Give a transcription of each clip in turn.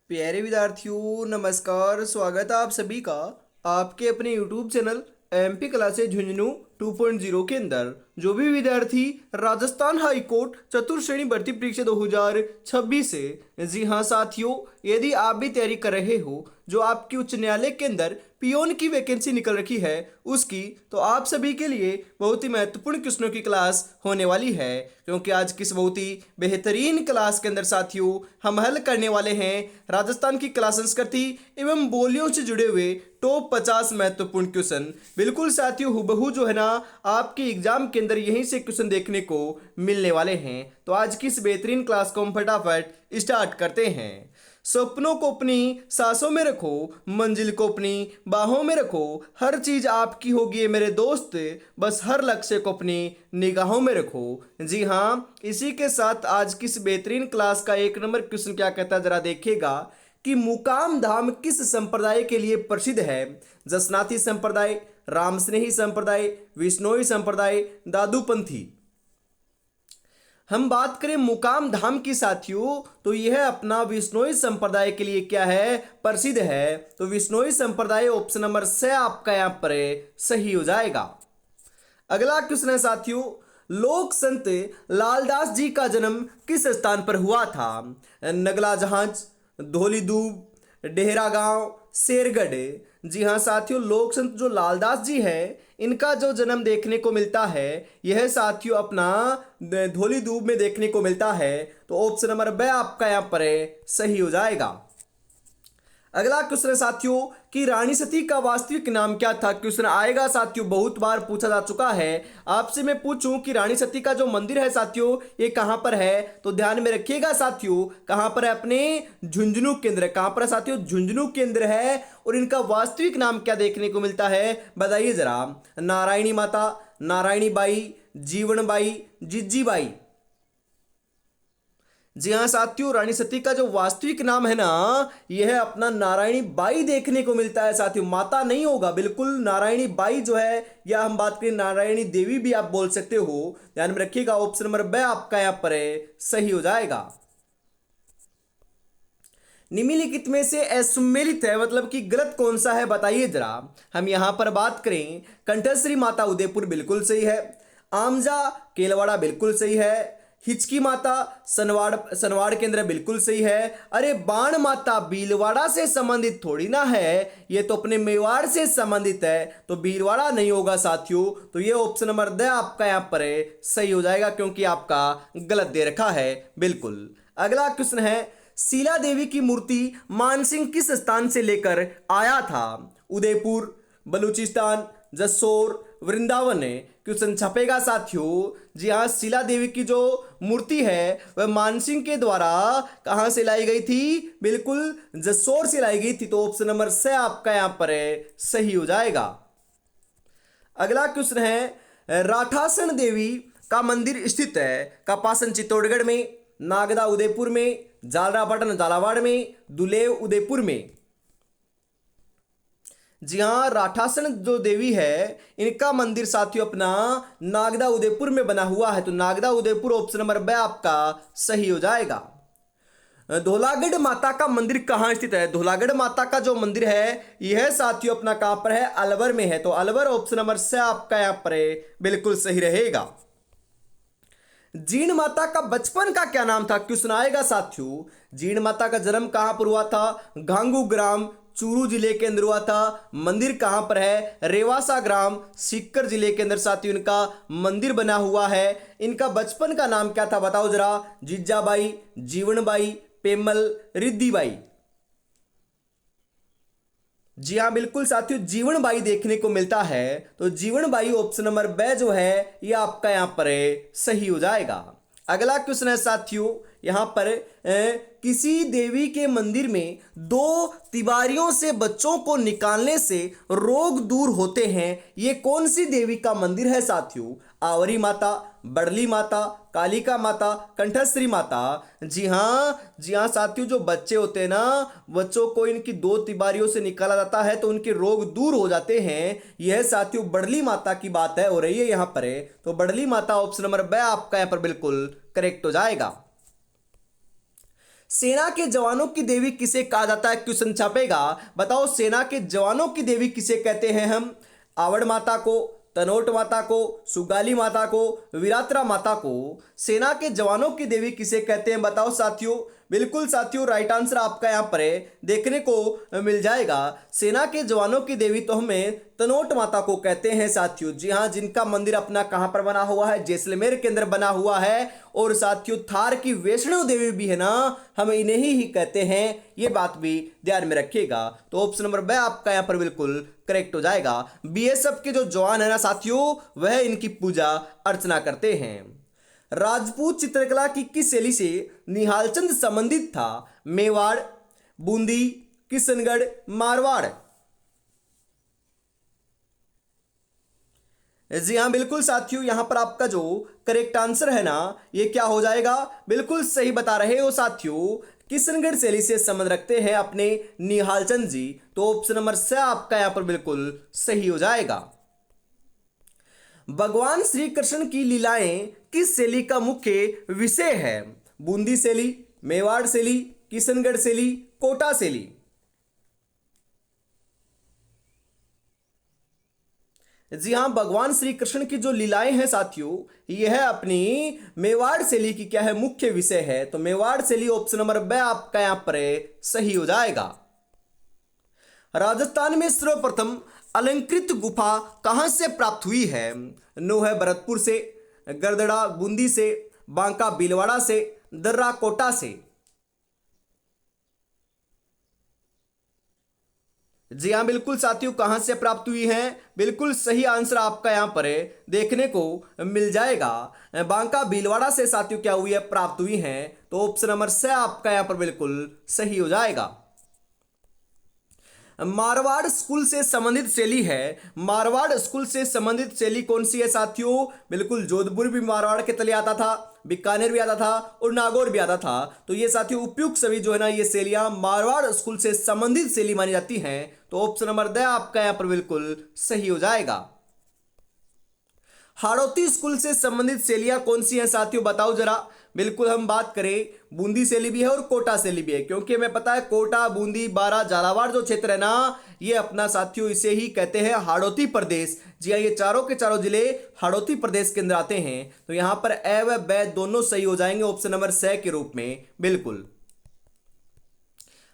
प्यारे विद्यार्थियों नमस्कार। स्वागत है आप सभी का आपके अपने YouTube channel MP classes Jhunjhunu 2.0 के अंदर। जो भी विद्यार्थी राजस्थान हाई कोर्ट चतुर्थ श्रेणी भर्ती परीक्षा 2026 से, जी हाँ साथियों, यदि आप भी तैयारी कर रहे हो जो आपकी उच्च न्यायालय के अंदर पियोन की वैकेंसी निकल रखी है उसकी, तो आप सभी के लिए बहुत ही महत्वपूर्ण क्वेश्चनों की क्लास होने वाली है। क्योंकि आज किस बहुत ही बेहतरीन क्लास के अंदर साथियों हम हल करने वाले हैं राजस्थान की कला संस्कृति एवं बोलियों से जुड़े हुए टॉप 50 महत्वपूर्ण क्वेश्चन। बिल्कुल साथियों हुबहू जो है ना आपके एग्जाम के अंदर यहीं से क्वेश्चन देखने को मिलने वाले हैं। तो आज की इस बेहतरीन क्लास को हम फटाफट स्टार्ट करते हैं। सपनों को अपनी सांसों में रखो, मंजिल को अपनी बाहों में रखो, हर चीज आपकी होगी ये मेरे दोस्त, बस हर लक्ष्य को अपनी निगाहों में रखो। जी हाँ, इसी के साथ आज की इस बेहतरीन क्लास का एक नंबर क्वेश्चन क्या कहता है जरा देखिएगा कि मुकाम धाम किस संप्रदाय के लिए प्रसिद्ध है? जसनाथी संप्रदाय, रामस्नेही संप्रदाय, विश्नोई संप्रदाय, दादूपंथी। हम बात करें मुकाम धाम की साथियों तो यह अपना विश्नोई संप्रदाय के लिए क्या है, प्रसिद्ध है। तो विश्नोई संप्रदाय ऑप्शन नंबर से आपका यहां पर सही हो जाएगा। अगला क्वेश्चन है साथियों, लोक संत लालदास जी का जन्म किस स्थान पर हुआ था? नगला जहाज, धौली दूब, डेहरा गांव, शेरगढ़। जी हाँ साथियों, लोक संत जो लालदास जी है इनका जो जन्म देखने को मिलता है यह साथियों अपना धौली दूब में देखने को मिलता है। तो ऑप्शन नंबर बी आपका यहाँ पर सही हो जाएगा। अगला क्वेश्चन है साथियों कि रानी सती का वास्तविक नाम क्या था? क्वेश्चन आएगा साथियों, बहुत बार पूछा जा चुका है। आपसे मैं पूछूं कि रानी सती का जो मंदिर है साथियों ये कहां पर है? तो ध्यान में रखिएगा साथियों, कहां पर है? अपने झुंझुनू केंद्र। कहां पर है साथियों? झुंझुनू केंद्र है। और इनका वास्तविक नाम क्या देखने को मिलता है बताइए जरा। नारायणी माता, नारायणी बाई, जीवन बाई, जिज्जी बाई। जी हाँ साथियों, रानी सती का जो वास्तविक नाम है ना यह है अपना नारायणी बाई देखने को मिलता है साथियों। माता नहीं होगा, बिल्कुल नारायणी बाई जो है, या हम बात करें नारायणी देवी भी आप बोल सकते हो। ध्यान में रखिएगा, ऑप्शन नंबर बी आपका यहां पर सही हो जाएगा। निम्नलिखित में से असुमेलित है मतलब कि गलत कौन सा है बताइए जरा। हम यहां पर बात करें, कंठश्री माता उदयपुर बिल्कुल सही है, आमजा केलवाड़ा बिल्कुल सही है, हिचकी माता सनवाड़ केंद्र बिल्कुल सही है। अरे बाण माता भीलवाड़ा से संबंधित थोड़ी ना है, ये तो अपने मेवाड़ से संबंधित है, तो भीलवाड़ा नहीं होगा साथियों। तो ये ऑप्शन नंबर द आपका यहां पर सही हो जाएगा क्योंकि आपका गलत दे रखा है बिल्कुल। अगला क्वेश्चन है, शीला देवी की मूर्ति मानसिंह किस स्थान से लेकर आया था? उदयपुर, बलूचिस्तान, जसोर, वृंदावन। क्वेश्चन छपेगा साथियों। जी हाँ, शीला देवी की जो मूर्ति है वह मानसिंह के द्वारा कहां से लाई गई थी? बिल्कुल जसोर से लाई गई थी। तो ऑप्शन नंबर से आपका यहां पर सही हो जाएगा। अगला क्वेश्चन है, राठासन देवी का मंदिर स्थित है कपासन चित्तौड़गढ़ में, नागदा उदयपुर में, जालरापाटन झालावाड़ में, दुलेव उदयपुर में। जी हाँ, राठासन जो देवी है इनका मंदिर साथियों अपना नागदा उदयपुर में बना हुआ है। तो Nagda Udaipur option number B आपका सही हो जाएगा। धौलागढ़ माता का मंदिर कहाँ स्थित है? धौलागढ़ माता का जो मंदिर है यह साथियों अपना कहां पर है? अलवर में है। तो अलवर ऑप्शन नंबर से आपका यहां पर बिल्कुल सही रहेगा। जीण माता का बचपन का क्या नाम था? क्यों सुनाएगा साथियों। जीण माता का जन्म कहां पर हुआ था? घांगू ग्राम, चूरू जिले के अंदर हुआ था। मंदिर कहां पर है? रेवासा ग्राम, सीकर जिले के अंदर साथियों इनका मंदिर बना हुआ है। इनका बचपन का नाम क्या था बताओ जरा। जिज्जाबाई, जीवनबाई, पेमल, रिद्धिबाई। जी हाँ बिल्कुल साथियों, जीवन बाई देखने को मिलता है। तो जीवन बाई ऑप्शन नंबर बी जो है ये आपका यहां पर सही हो जाएगा। अगला क्वेश्चन है साथियों, यहां पर किसी देवी के मंदिर में दो तिवारियों से बच्चों को निकालने से रोग दूर होते हैं, ये कौन सी देवी का मंदिर है साथियों? आवरी माता, बड़ली माता, कालिका माता, कंठश्री माता। जी हाँ साथियों, जो बच्चे होते हैं ना बच्चों को इनकी दो तिबारियों से निकाला जाता है तो उनके रोग दूर हो जाते हैं। यह साथियों बड़ली माता की बात है हो रही है यहां पर तो बड़ली माता ऑप्शन नंबर बी आपका यहां पर बिल्कुल करेक्ट हो जाएगा। सेना के जवानों की देवी किसे कहा जाता है, क्वेश्चन छापेगा। बताओ सेना के जवानों की देवी किसे कहते हैं हम? आवड़ माता को, तनोट माता को, सुगाली माता को, विरात्रा माता को सेना के जवानों की देवी किसे कहते हैं? बताओ साथियों। बिल्कुल साथियों, राइट आंसर आपका यहाँ पर देखने को मिल जाएगा। सेना के जवानों की देवी तो हमें तनोट माता को कहते हैं साथियों। जी हाँ, जिनका मंदिर अपना कहाँ पर बना हुआ है? जैसलमेर के अंदर बना हुआ है। और साथियों थार की वैष्णो देवी भी है ना, हम इन्हें ही कहते हैं। ये बात भी ध्यान में रखिएगा। तो ऑप्शन नंबर ब आपका यहाँ पर बिल्कुल करेक्ट हो जाएगा। बीएसएफ के जो जवान है ना साथियों, वह इनकी पूजा अर्चना करते हैं। राजपूत चित्रकला की किस शैली से निहालचंद संबंधित था? मेवाड़, बूंदी, किशनगढ़, मारवाड़। जी हाँ बिल्कुल साथियों, यहां पर आपका जो करेक्ट आंसर है ना, ये क्या हो जाएगा? बिल्कुल सही बता रहे हो साथियों, किशनगढ़ शैली से संबंध रखते हैं अपने निहालचंद जी। तो ऑप्शन नंबर स आपका यहां पर बिल्कुल सही हो जाएगा। भगवान श्री कृष्ण की लीलाएं किस शैली का मुख्य विषय है? बूंदी शैली, मेवाड़ शैली, किशनगढ़ शैली, कोटा शैली। जी हाँ, भगवान श्री कृष्ण की जो लीलाएं हैं साथियों, यह है अपनी मेवाड़ शैली की क्या है? मुख्य विषय है। तो मेवाड़ शैली ऑप्शन नंबर ब आपका यहां पर सही हो जाएगा। राजस्थान में सर्वप्रथम अलंकृत गुफा कहां से प्राप्त हुई है? नो है भरतपुर से, गरदड़ा बूंदी से, बांका भीलवाड़ा से, दर्रा कोटा से। जी हाँ बिल्कुल साथियों, कहां से प्राप्त हुई है? बिल्कुल सही आंसर आपका यहां पर देखने को मिल जाएगा। बांका भीलवाड़ा से साथियों क्या हुई है? प्राप्त हुई है। तो ऑप्शन नंबर स आपका यहां पर बिल्कुल सही हो जाएगा। मारवाड़ स्कूल से संबंधित शैली है। मारवाड़ स्कूल से संबंधित शैली कौन सी है साथियों? बिल्कुल जोधपुर भी मारवाड़ के तले आता था, बीकानेर भी आता था और नागौर भी आता था। तो ये साथियों उपयुक्त सभी जो है ना, ये शैलियां मारवाड़ स्कूल से संबंधित शैली मानी जाती हैं। तो ऑप्शन नंबर द आपका यहां पर बिल्कुल सही हो जाएगा। हाड़ौती स्कूल से संबंधित शैलियां कौन सी हैं साथियों? बताओ जरा। बिल्कुल हम बात करें, बूंदी शैली भी है और कोटा शैली भी है, क्योंकि हमें पता है कोटा, बूंदी, बारा, झालावाड़ जो क्षेत्र है ना, ये अपना साथियों इसे ही कहते हैं हाड़ौती प्रदेश। जी हाँ, ये चारों के चारों जिले हाड़ौती प्रदेश के अंदर आते हैं। तो यहां पर ए व ब दोनों सही हो जाएंगे ऑप्शन नंबर स के रूप में। बिल्कुल।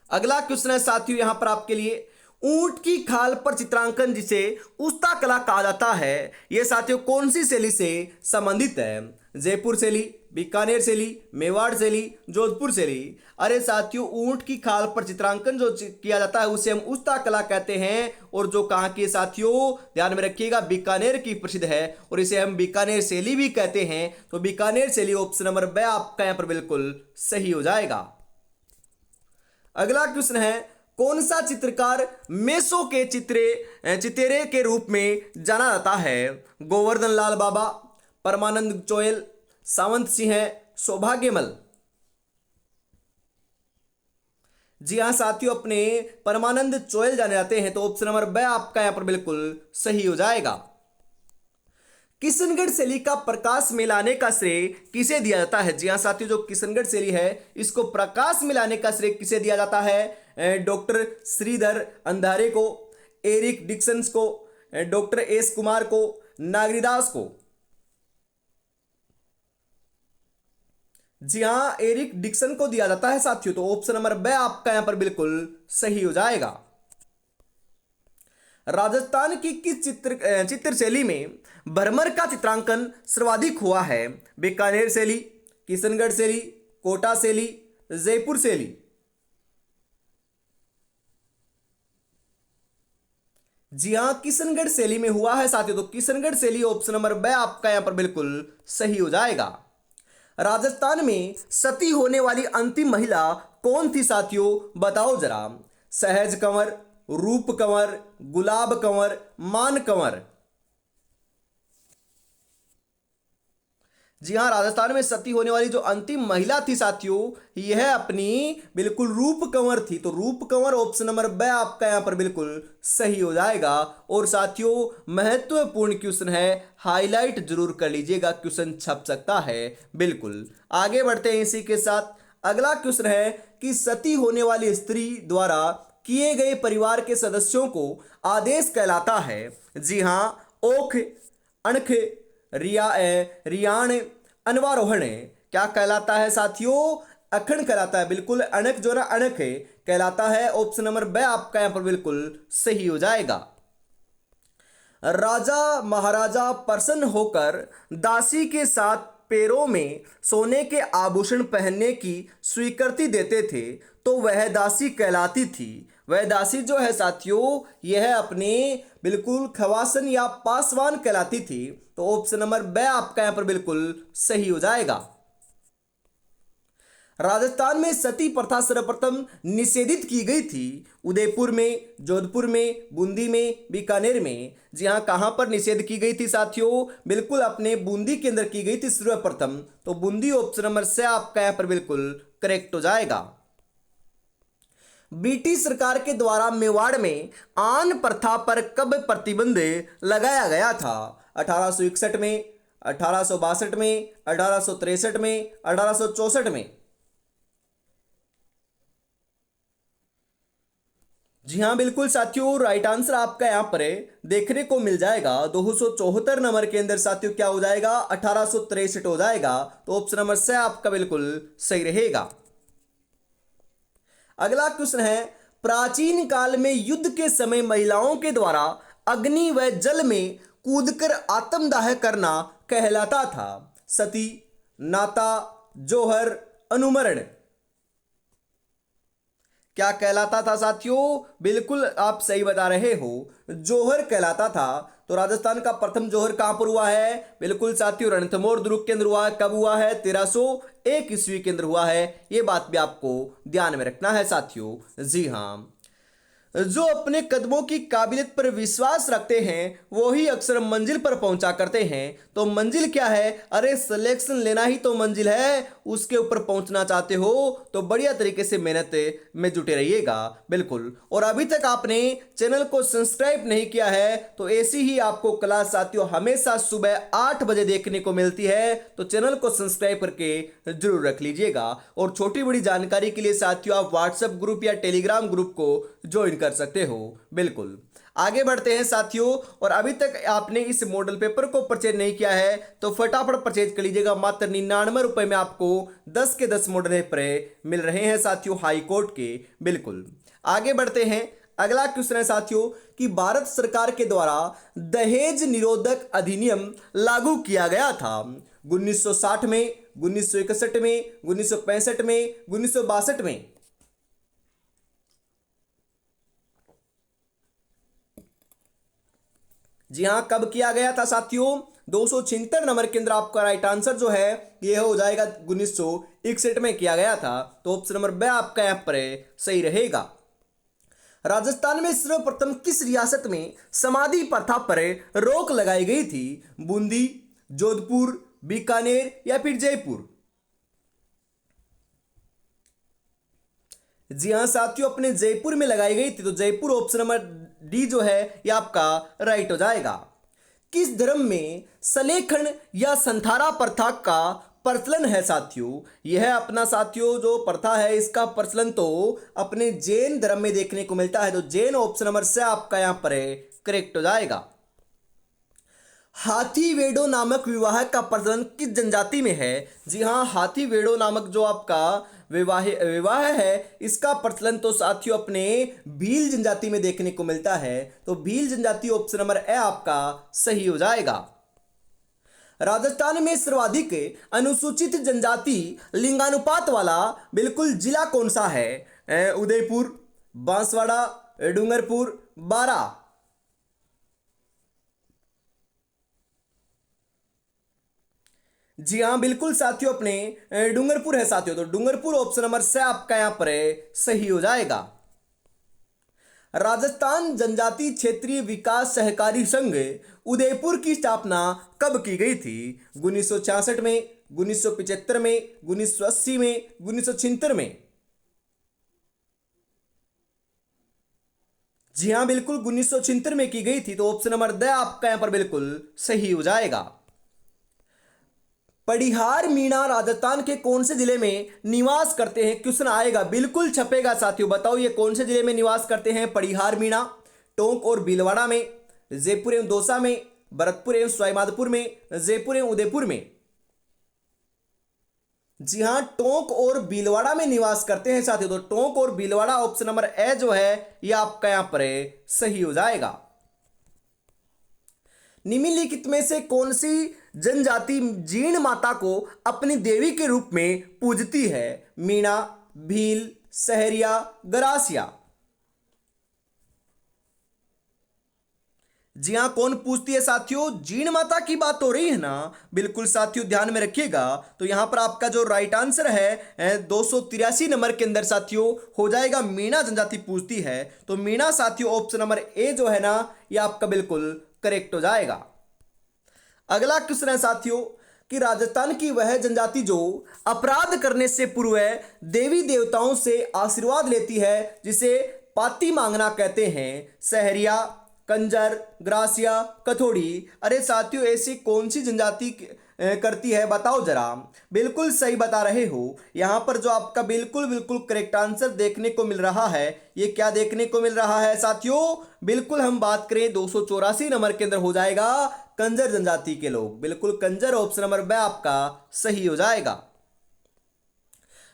अगला क्वेश्चन है साथियों यहां पर आपके लिए, ऊंट की खाल पर चित्रांकन जिसे उस्ता कला कहा जाता है, यह साथियों कौन सी शैली से संबंधित है? जयपुर शैली, बीकानेर शैली, मेवाड़ शैली, जोधपुर शैली। अरे साथियों, ऊंट की खाल पर चित्रांकन जो किया जाता है उसे हम उस्ता कला कहते हैं। और जो कहाँ की साथियों, ध्यान में रखिएगा, बीकानेर की प्रसिद्ध है और इसे हम बीकानेर शैली भी कहते हैं। तो बीकानेर शैली ऑप्शन नंबर ब आपका यहां पर बिल्कुल सही हो जाएगा। अगला क्वेश्चन है, कौन सा चित्रकार मेसो के चितेरे के रूप में जाना जाता है? गोवर्धन लाल बाबा, परमानंद चोयल, सावंत सिंह, सौभाग्यमल। जी हाँ साथियों, अपने परमानंद चोयल जाने जाते हैं। तो ऑप्शन नंबर ब आपका यहां पर बिल्कुल सही हो जाएगा। किशनगढ़ शैली का प्रकाश में लाने का श्रेय किसे दिया जाता है? जी हाँ साथियों, जो किशनगढ़ शैली है इसको प्रकाश में लाने का श्रेय किसे दिया जाता है? डॉक्टर श्रीधर अंधारे को, एरिक डिक्सन्स को, डॉक्टर एस कुमार को, नागरीदास को। जी हाँ, एरिक डिक्सन को दिया जाता है साथियों। तो ऑप्शन नंबर ब आपका यहां पर बिल्कुल सही हो जाएगा। राजस्थान की किस चित्र शैली में भरमर का चित्रांकन सर्वाधिक हुआ है? बीकानेर शैली, किशनगढ़ शैली, कोटा शैली, जयपुर शैली। जी हाँ, किशनगढ़ शैली में हुआ है साथियों। तो किशनगढ़ शैली ऑप्शन नंबर ब आपका यहां पर बिल्कुल सही हो जाएगा। राजस्थान में सती होने वाली अंतिम महिला कौन थी साथियों? बताओ जरा। सहज कंवर, रूप कंवर, गुलाब कंवर, मान कंवर। जी हाँ, राजस्थान में सती होने वाली जो अंतिम महिला थी साथियों, यह अपनी बिल्कुल रूप कंवर थी। तो रूप कंवर ऑप्शन नंबर ब आपका यहां पर बिल्कुल सही हो जाएगा। और साथियों महत्वपूर्ण क्वेश्चन है, हाईलाइट जरूर कर लीजिएगा, क्वेश्चन छप सकता है। बिल्कुल आगे बढ़ते हैं इसी के साथ। अगला क्वेश्चन है कि सती होने वाली स्त्री द्वारा किए गए परिवार के सदस्यों को आदेश कहलाता है। जी हाँ, ओख, अणख, रियाण, अनवारोहण क्या कहलाता है साथियों? अखंड कहलाता है। बिल्कुल, अणक जो ना अणक है कहलाता है। ऑप्शन नंबर ब आपका यहां पर बिल्कुल सही हो जाएगा। राजा महाराजा प्रसन्न होकर दासी के साथ पैरों में सोने के आभूषण पहनने की स्वीकृति देते थे तो वह दासी कहलाती थी। वह दासी जो है साथियों, यह अपने बिल्कुल खवासन या पासवान कहलाती थी। तो ऑप्शन नंबर ब आपका यहां पर बिल्कुल सही हो जाएगा। राजस्थान में सती प्रथा सर्वप्रथम निषेधित की गई थी। उदयपुर में, जोधपुर में, बूंदी में, बीकानेर में। जी हाँ, कहां पर निषेध की गई थी साथियों? बिल्कुल अपने बूंदी के अंदर की गई थी सर्वप्रथम। तो बूंदी ऑप्शन नंबर से आपका यहां पर बिल्कुल करेक्ट हो जाएगा। ब्रिटिश सरकार के द्वारा मेवाड़ में आन प्रथा पर कब प्रतिबंध लगाया गया था? 1861 में, 1862 में, 1863 में, 1864 में। जी हाँ बिल्कुल साथियों, राइट आंसर आपका यहां पर देखने को मिल जाएगा। 274 नंबर के अंदर साथियों क्या हो जाएगा? 1863 हो जाएगा। तो ऑप्शन नंबर से आपका बिल्कुल सही रहेगा। अगला क्वेश्चन है, प्राचीन काल में युद्ध के समय महिलाओं के द्वारा अग्नि व जल में कूदकर आत्मदाह करना कहलाता था। सती, नाता, जोहर, अनुमरण क्या कहलाता था साथियों? बिल्कुल आप सही बता रहे हो, जोहर कहलाता था। तो राजस्थान का प्रथम जोहर कहां पर हुआ है? बिल्कुल साथियों, रणथंभौर दुर्ग के अंदर हुआ है। कब हुआ है? 1301 ईस्वी के अंदर हुआ है। ये बात भी आपको ध्यान में रखना है साथियों। जी हाँ, जो अपने कदमों की काबिलियत पर विश्वास रखते हैं वो ही अक्सर मंजिल पर पहुंचा करते हैं। तो मंजिल क्या है? अरे सिलेक्शन लेना ही तो मंजिल है। उसके ऊपर पहुंचना चाहते हो तो बढ़िया तरीके से मेहनत में जुटे रहिएगा। बिल्कुल, और अभी तक आपने चैनल को सब्सक्राइब नहीं किया है तो ऐसी ही आपको क्लास साथियों हमेशा सुबह 8 बजे देखने को मिलती है। तो चैनल को सब्सक्राइब करके जरूर रख लीजिएगा। और छोटी बड़ी जानकारी के लिए साथियों आप व्हाट्सएप ग्रुप या टेलीग्राम ग्रुप को ज्वाइन कर सकते हो। बिल्कुल, आगे बढ़ते हैं साथियों। और अभी तक आपने इस मॉडल पेपर को परचेज नहीं किया है तो फटाफट परचेज कर लीजिएगा। मात्र 99 रुपए में आपको 10 के 10 मॉडल पेपर मिल रहे हैं साथियों हाई कोर्ट के। बिल्कुल, आगे बढ़ते हैं। अगला क्वेश्चन है साथियों कि भारत सरकार के द्वारा दहेज निरोधक अधिनियम लागू किया गया था 1960 में, 1961 में, 1965 में, 1962 में। जी हाँ, कब किया गया था साथियों? 276 नंबर के अंदर आपका राइट आंसर जो है यह हो जाएगा 1961 में किया गया था। तो ऑप्शन नंबर ब आपका यहां पर सही रहेगा। राजस्थान में सर्वप्रथम किस रियासत में समाधि प्रथा पर रोक लगाई गई थी? बूंदी, जोधपुर, बीकानेर या फिर जयपुर? जी हाँ साथियों, अपने जयपुर में लगाई गई थी। तो जयपुर ऑप्शन नंबर डी जो है यह आपका राइट हो जाएगा। किस धर्म में सलेखन या संथारा प्रथा का प्रचलन है साथियों? यह अपना साथियों जो प्रथा है इसका प्रचलन तो अपने जैन धर्म में देखने को मिलता है। तो जैन ऑप्शन नंबर से आपका यहां पर करेक्ट हो जाएगा। हाथी वेड़ो नामक विवाह का प्रचलन किस जनजाति में है? जी हाँ, हाथी वेड़ो नामक जो आपका विवाह है इसका प्रचलन तो साथियों अपने भील जनजाति में देखने को मिलता है। तो भील जनजाति ऑप्शन नंबर ए आपका सही हो जाएगा। राजस्थान में सर्वाधिक अनुसूचित जनजाति लिंगानुपात वाला बिल्कुल जिला कौन सा है? उदयपुर, बांसवाड़ा, डूंगरपुर, बारा? जी हाँ बिल्कुल साथियों, अपने डूंगरपुर है साथियों। तो डूंगरपुर ऑप्शन नंबर से आपका यहां पर सही हो जाएगा। राजस्थान जनजाति क्षेत्रीय विकास सहकारी संघ उदयपुर की स्थापना कब की गई थी? 1966 में, 1975 में, 1980 में, 1976 में? जी हाँ बिल्कुल 1976 में की गई थी। तो ऑप्शन नंबर द आपका यहां पर बिल्कुल सही हो जाएगा। पड़िहार मीणा राजस्थान के कौन से जिले में निवास करते हैं? क्वेश्चन आएगा, बिल्कुल छपेगा साथियों। बताओ ये कौन से जिले में निवास करते हैं पड़िहार मीणा? टोंक और भीलवाड़ा में, जयपुर एवं दौसा में, भरतपुर एवं सवाईमाधोपुर में, जयपुर एवं उदयपुर में? जी हां, टोंक और भीलवाड़ा में निवास करते हैं साथियों। तो टोंक और भीलवाड़ा ऑप्शन नंबर ए जो है ये आपका यहां पर सही हो जाएगा। निम्नलिखित में से कौन सी जनजाति जीण माता को अपनी देवी के रूप में पूजती है? मीणा, भील, सहरिया, गरासिया? जी हां, कौन पूछती है साथियों? जीण माता की बात हो रही है ना? बिल्कुल साथियों, ध्यान में रखिएगा। तो यहां पर आपका जो राइट आंसर है 283 नंबर के अंदर साथियों हो जाएगा, मीणा जनजाति पूछती है। तो मीणा साथियों ऑप्शन नंबर ए जो है ना ये आपका बिल्कुल करेक्ट हो जाएगा। अगला क्वेश्चन है साथियों कि राजस्थान की वह जनजाति जो अपराध करने से पूर्व देवी देवताओं से आशीर्वाद लेती है जिसे पाती मांगना कहते हैं? सहरिया, कंजर, ग्रासिया, कथोड़ी? अरे साथियों ऐसी कौन सी जनजाति करती है बताओ जरा। बिल्कुल सही बता रहे हो। यहां पर जो आपका बिल्कुल बिल्कुल करेक्ट आंसर देखने को मिल रहा है ये क्या देखने को मिल रहा है साथियों? बिल्कुल हम बात करें 284 नंबर के अंदर हो जाएगा कंजर जनजाति के लोग। बिल्कुल कंजर ऑप्शन नंबर बी आपका सही हो जाएगा।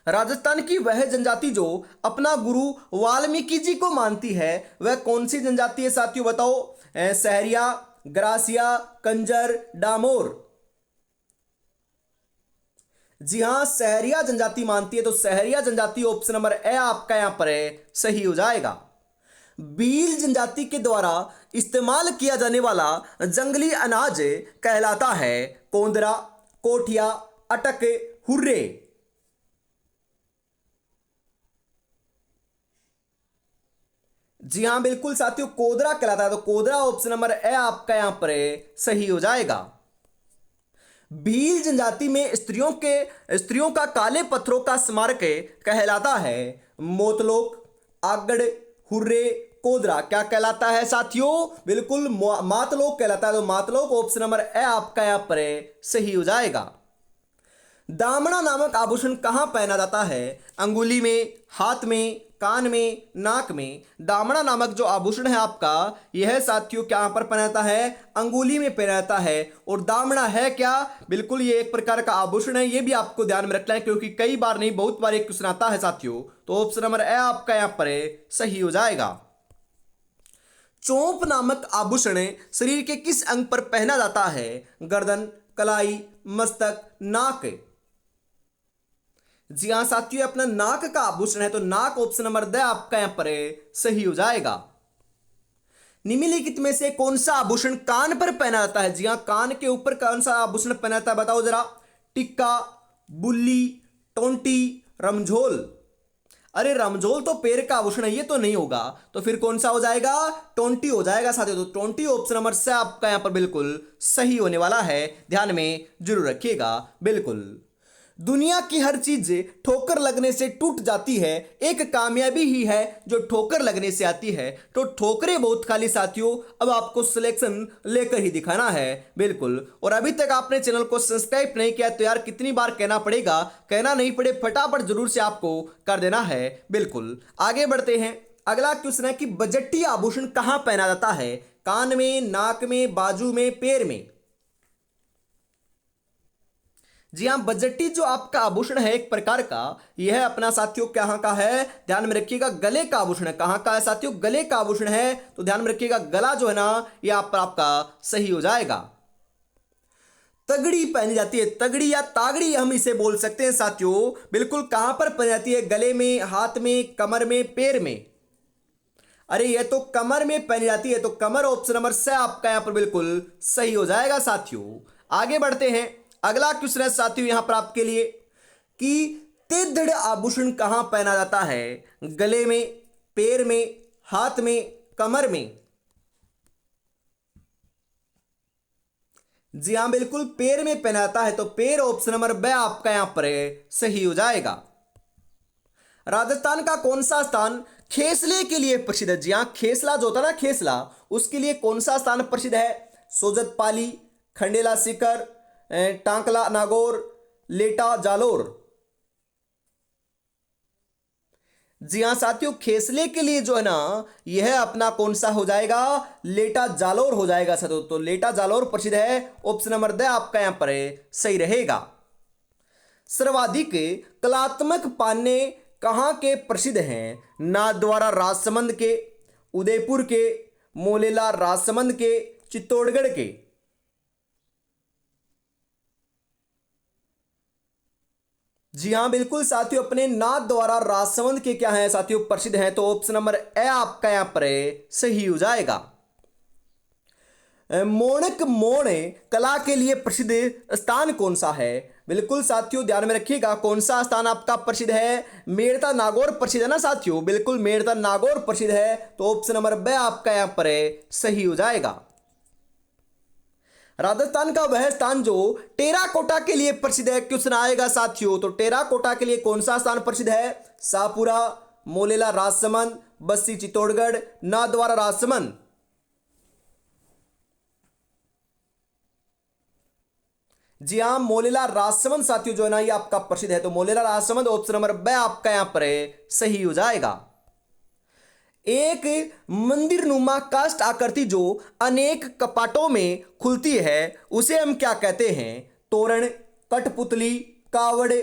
राजस्थान की वह जनजाति जो अपना गुरु वाल्मीकि जी को मानती है वह कौन सी जनजाति है साथियों बताओ? सहरिया, ग्रासिया, कंजर, डामोर? जी हां, सहरिया जनजाति मानती है। तो सहरिया जनजाति ऑप्शन नंबर ए आपका यहां पर सही हो जाएगा। भील जनजाति के द्वारा इस्तेमाल किया जाने वाला जंगली अनाज कहलाता है? कोंदरा, कोठिया, अटक, हुर्रे? जी हां बिल्कुल साथियों, कोदरा कहलाता है। तो कोदरा ऑप्शन नंबर ए आपका यहां पर सही हो जाएगा। भील जनजाति में स्त्रियों का काले पत्थरों का स्मारक कहलाता है? मोतलोक, आगड़, हुर्रे, कोदरा? क्या कहलाता है साथियों? बिल्कुल मातलोक कहलाता है। तो मातलोक ऑप्शन नंबर ए आपका यहां पर सही हो जाएगा। दामना नामक आभूषण कहां पहना जाता है? अंगुली में, हाथ में, कान में, नाक में? दामना नामक जो आभूषण है आपका यह साथियों क्या पर पहना जाता है? अंगुली में पहना जाता है। और दामना है क्या? बिल्कुल ये एक प्रकार का आभूषण है, ये भी आपको ध्यान में रखना है क्योंकि कई बार नहीं बहुत बार एक क्वेश्चन आता है साथियों। तो ऑप्शन नंबर ए आपका यहां पर सही हो जाएगा। चोंप नामक आभूषण शरीर के किस अंग पर पहना जाता है? गर्दन, कलाई, मस्तक, नाक? जी हां साथियों, अपना नाक का आभूषण है। तो नाक ऑप्शन नंबर द आपका यहां पर सही हो जाएगा। निम्नलिखित में से कौन सा आभूषण कान पर पहना जाता है? जी हां, कान के ऊपर कौन सा आभूषण पहना जाता है बताओ जरा। टिक्का, बुल्ली, टोंटी, रमझोल? अरे रमझोल तो पैर का आभूषण है, ये तो नहीं होगा। तो फिर कौन सा हो जाएगा? टोंटी हो जाएगा साथियों। तो टोंटी ऑप्शन नंबर से आपका यहां पर बिल्कुल सही होने वाला है, ध्यान में जरूर रखिएगा। बिल्कुल, दुनिया की हर चीज ठोकर लगने से टूट जाती है, एक कामयाबी ही है जो ठोकर लगने से आती है। तो ठोकरें बहुत खाली साथियों, अब आपको सिलेक्शन लेकर ही दिखाना है। बिल्कुल, और अभी तक आपने चैनल को सब्सक्राइब नहीं किया तो यार कितनी बार कहना पड़ेगा? कहना नहीं पड़े, फटाफट जरूर से आपको कर देना है। बिल्कुल, आगे बढ़ते हैं। अगला क्वेश्चन है कि बजटी आभूषण कहां पहना जाता है? कान में, नाक में, बाजू में, पैर में? जी हां, बजटी जो आपका आभूषण है एक प्रकार का, यह अपना साथियों कहां का है? ध्यान में रखिएगा, गले का आभूषण है। कहां का है साथियों? गले का आभूषण है। तो ध्यान में रखिएगा, गला जो है ना यह आपका सही हो जाएगा। तगड़ी पहनी जाती है, तगड़ी या तागड़ी हम इसे बोल सकते हैं साथियों। बिल्कुल, कहां पर पहनी जाती है? गले में, हाथ में, कमर में, पैर में? अरे यह तो कमर में पहनी जाती है। तो कमर ऑप्शन नंबर से आपका यहां पर बिल्कुल सही हो जाएगा साथियों। आगे बढ़ते हैं। अगला क्वेश्चन है साथियों यहां पर आपके लिए कि तेदड़ आभूषण कहां पहना जाता है? गले में, पैर में, हाथ में, कमर में? जी हां बिल्कुल, पैर में पहना जाता है। तो पैर ऑप्शन नंबर बी आपका यहां पर सही हो जाएगा। राजस्थान का कौन सा स्थान खेसले के लिए प्रसिद्ध है? जी हां, खेसला जो होता है ना, खेसला, उसके लिए कौन सा स्थान प्रसिद्ध है? सोजत पाली, खंडेला शिखर, टांकला नागौर, लेटा जालोर। जी हाँ साथियों, खेसले के लिए जो है ना यह अपना कौन सा हो जाएगा, लेटा जालोर हो जाएगा साथियों। तो लेटा जालोर प्रसिद्ध है, ऑप्शन नंबर द आपका यहां पर सही रहेगा। सर्वाधिक कलात्मक पाने कहाँ के प्रसिद्ध हैं? नाथद्वारा राजसमंद के, उदयपुर के, मोलेला राजसमंद के, चित्तौड़गढ़ के। जी हाँ बिल्कुल साथियों, अपने नाथद्वारा राजसमंद के क्या है साथियों, प्रसिद्ध हैं। तो ऑप्शन नंबर ए आपका यहां पर सही हो जाएगा। मोणक मोण कला के लिए प्रसिद्ध स्थान कौन सा है? बिल्कुल साथियों ध्यान में रखिएगा, कौन सा स्थान आपका प्रसिद्ध है? मेड़ता नागौर प्रसिद्ध है ना साथियों, बिल्कुल मेड़ता नागौर प्रसिद्ध है। तो ऑप्शन नंबर बी आपका यहां पर सही हो जाएगा। राजस्थान का वह स्थान जो टेराकोटा के लिए प्रसिद्ध है, क्वेश्चन आएगा साथियों। तो टेराकोटा के लिए कौन सा स्थान प्रसिद्ध है? शाहपुरा, मोलेला राजसमंद, बस्सी चित्तौड़गढ़, नाथद्वारा राजसमंद। जी हाँ, मोलेला राजसमंद साथियों जो है ना ये आपका प्रसिद्ध है। तो Molela Rajsamand option number B आपका यहां पर सही हो जाएगा। एक मंदिर नुमा कास्ट आकृति जो अनेक कपाटों में खुलती है उसे हम क्या कहते हैं? तोरण, कठपुतली, कावड़,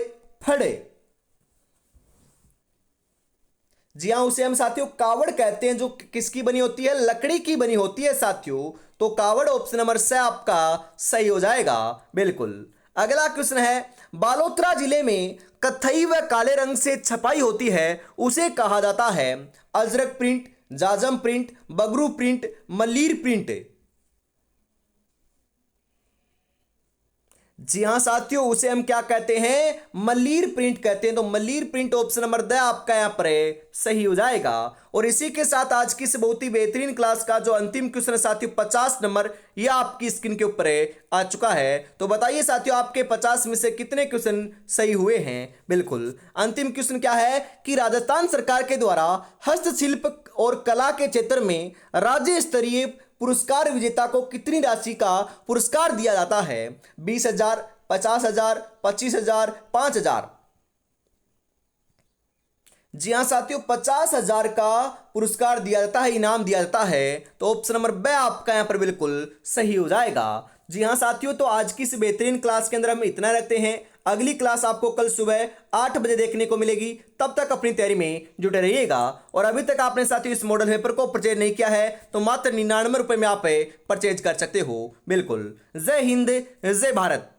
फड़े। जी हाँ, उसे हम साथियों कावड़ कहते हैं, जो किसकी बनी होती है? लकड़ी की बनी होती है साथियों। तो कावड़ ऑप्शन नंबर से आपका सही हो जाएगा बिल्कुल। अगला क्वेश्चन है, बालोतरा जिले में कत्थई व काले रंग से छपाई होती है उसे कहा जाता है? Ajrak print, Jajam print, Bagru print, Malir print. जी हाँ साथियों, उसे हम क्या कहते हैं? मल्लीर प्रिंट कहते हैं। तो मल्लीर प्रिंट ऑप्शन नंबर द आपका यहां पर सही हो जाएगा। और इसी के साथ आज की इस बहुत ही बेहतरीन क्लास का जो अंतिम क्वेश्चन है साथियों 50 नंबर, यह आपकी स्क्रीन के ऊपर आ चुका है। तो बताइए साथियों, आपके 50 में से कितने क्वेश्चन सही हुए हैं? बिल्कुल अंतिम क्वेश्चन क्या है कि राजस्थान सरकार के द्वारा हस्तशिल्प और कला के क्षेत्र में राज्य स्तरीय पुरस्कार विजेता को कितनी राशि का पुरस्कार दिया जाता है? 20,000, 50,000, 25,000, 5,000। जी हाँ साथियों, 50,000 का पुरस्कार दिया जाता है, इनाम दिया जाता है। तो ऑप्शन नंबर बी आपका यहां पर बिल्कुल सही हो जाएगा। जी हाँ साथियों, तो आज की इस बेहतरीन क्लास के अंदर हम इतना रखते हैं। अगली क्लास आपको कल सुबह 8 बजे देखने को मिलेगी। तब तक अपनी तैयारी में जुटे रहिएगा। और अभी तक आपने साथियों इस मॉडल पेपर को परचेज नहीं किया है तो मात्र 99 रुपए में आप परचेज कर सकते हो। बिल्कुल। जय हिंद, जय भारत।